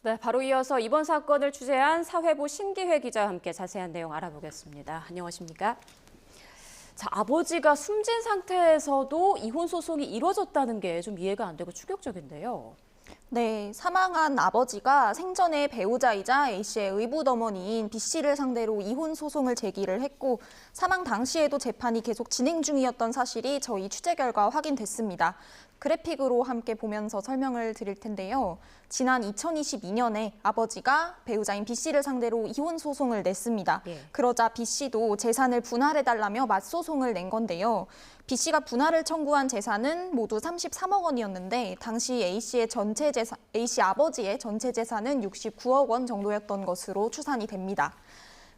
네, 바로 이어서 이번 사건을 취재한 사회부 신기회 기자와 함께 자세한 내용 알아보겠습니다. 안녕하십니까? 자, 아버지가 숨진 상태에서도 이혼 소송이 이루어졌다는 게 좀 이해가 안 되고 충격적인데요. 네, 사망한 아버지가 생전에 배우자이자 A씨의 의붓어머니인 B씨를 상대로 이혼 소송을 제기를 했고 사망 당시에도 재판이 계속 진행 중이었던 사실이 저희 취재 결과 확인됐습니다. 그래픽으로 함께 보면서 설명을 드릴 텐데요. 지난 2022년에 아버지가 배우자인 B씨를 상대로 이혼 소송을 냈습니다. 그러자 B씨도 재산을 분할해달라며 맞소송을 낸 건데요. B씨가 분할을 청구한 재산은 모두 33억 원이었는데 당시 A씨 아버지의 전체 재산은 69억 원 정도였던 것으로 추산이 됩니다.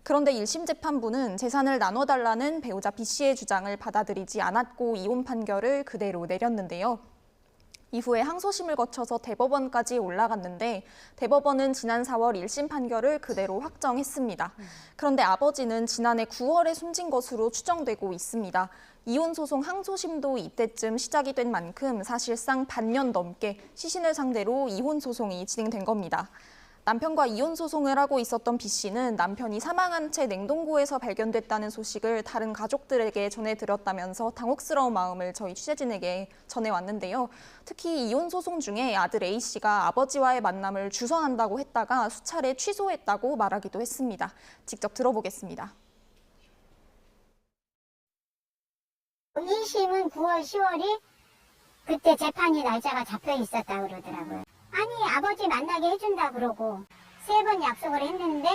그런데 1심 재판부는 재산을 나눠달라는 배우자 B씨의 주장을 받아들이지 않았고 이혼 판결을 그대로 내렸는데요. 이후에 항소심을 거쳐서 대법원까지 올라갔는데 대법원은 지난 4월 1심 판결을 그대로 확정했습니다. 그런데 아버지는 지난해 9월에 숨진 것으로 추정되고 있습니다. 이혼 소송 항소심도 이때쯤 시작이 된 만큼 사실상 반년 넘게 시신을 상대로 이혼 소송이 진행된 겁니다. 남편과 이혼 소송을 하고 있었던 B씨는 남편이 사망한 채 냉동고에서 발견됐다는 소식을 다른 가족들에게 전해드렸다면서 당혹스러운 마음을 저희 취재진에게 전해왔는데요. 특히 이혼 소송 중에 아들 A씨가 아버지와의 만남을 주선한다고 했다가 수차례 취소했다고 말하기도 했습니다. 직접 들어보겠습니다. 2심은 9월, 10월이 그때 재판이 날짜가 잡혀 있었다고 그러더라고요. 아니 아버지 만나게 해준다 그러고 3번 약속을 했는데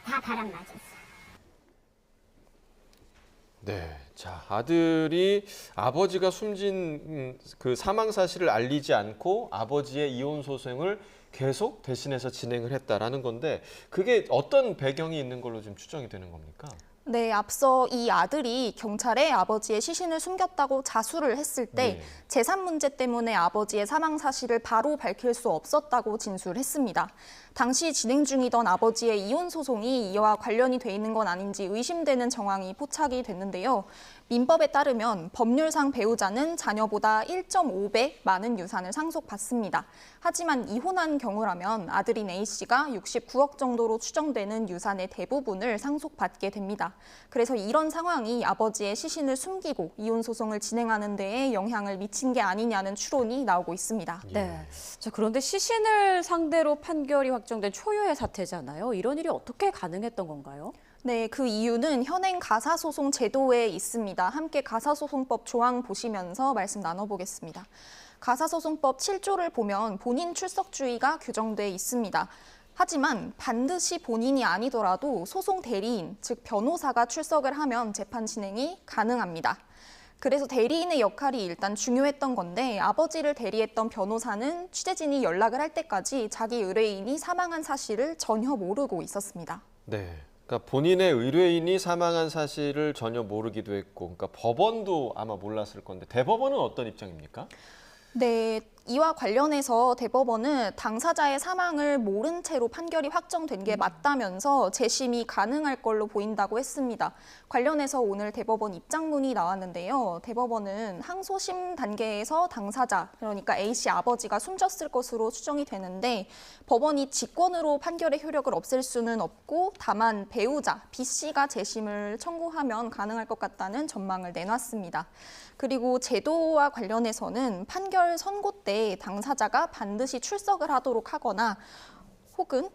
다 바람 맞았어요. 네, 자 아들이 아버지가 숨진 그 사망 사실을 알리지 않고 아버지의 이혼 소송을 계속 대신해서 진행을 했다라는 건데 그게 어떤 배경이 있는 걸로 지금 추정이 되는 겁니까? 네, 앞서 이 아들이 경찰에 아버지의 시신을 숨겼다고 자수를 했을 때 재산 문제 때문에 아버지의 사망 사실을 바로 밝힐 수 없었다고 진술했습니다. 당시 진행 중이던 아버지의 이혼 소송이 이와 관련이 돼 있는 건 아닌지 의심되는 정황이 포착이 됐는데요. 민법에 따르면 법률상 배우자는 자녀보다 1.5배 많은 유산을 상속받습니다. 하지만 이혼한 경우라면 아들인 A씨가 69억 정도로 추정되는 유산의 대부분을 상속받게 됩니다. 그래서 이런 상황이 아버지의 시신을 숨기고 이혼 소송을 진행하는 데에 영향을 미친 게 아니냐는 추론이 나오고 있습니다. 네. 자, 그런데 시신을 상대로 판결이 확정된 초유의 사태잖아요. 이런 일이 어떻게 가능했던 건가요? 네, 그 이유는 현행 가사소송 제도에 있습니다. 함께 가사소송법 조항 보시면서 말씀 나눠보겠습니다. 가사소송법 7조를 보면 본인 출석주의가 규정돼 있습니다. 하지만 반드시 본인이 아니더라도 소송 대리인, 즉 변호사가 출석을 하면 재판 진행이 가능합니다. 그래서 대리인의 역할이 일단 중요했던 건데 아버지를 대리했던 변호사는 취재진이 연락을 할 때까지 자기 의뢰인이 사망한 사실을 전혀 모르고 있었습니다. 네. 그러니까 본인의 의뢰인이 사망한 사실을 전혀 모르기도 했고, 그러니까 법원도 아마 몰랐을 건데 대법원은 어떤 입장입니까? 네, 이와 관련해서 대법원은 당사자의 사망을 모른 채로 판결이 확정된 게 맞다면서 재심이 가능할 걸로 보인다고 했습니다. 관련해서 오늘 대법원 입장문이 나왔는데요. 대법원은 항소심 단계에서 당사자, 그러니까 A씨 아버지가 숨졌을 것으로 추정이 되는데 법원이 직권으로 판결의 효력을 없앨 수는 없고 다만 배우자 B씨가 재심을 청구하면 가능할 것 같다는 전망을 내놨습니다. 그리고 제도와 관련해서는 판결 선고 때 당사자가 반드시 출석을 하도록 하거나 혹은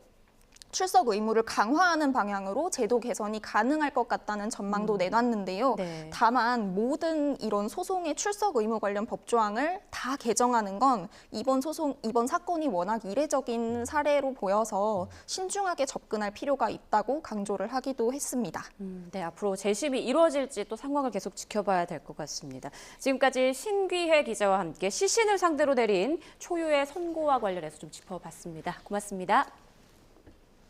출석 의무를 강화하는 방향으로 제도 개선이 가능할 것 같다는 전망도 내놨는데요. 네. 다만 모든 이런 소송의 출석 의무 관련 법조항을 다 개정하는 건 이번 사건이 워낙 이례적인 사례로 보여서 신중하게 접근할 필요가 있다고 강조를 하기도 했습니다. 네, 앞으로 재심이 이루어질지 또 상황을 계속 지켜봐야 될 것 같습니다. 지금까지 신귀회 기자와 함께 시신을 상대로 내린 초유의 선고와 관련해서 좀 짚어봤습니다. 고맙습니다.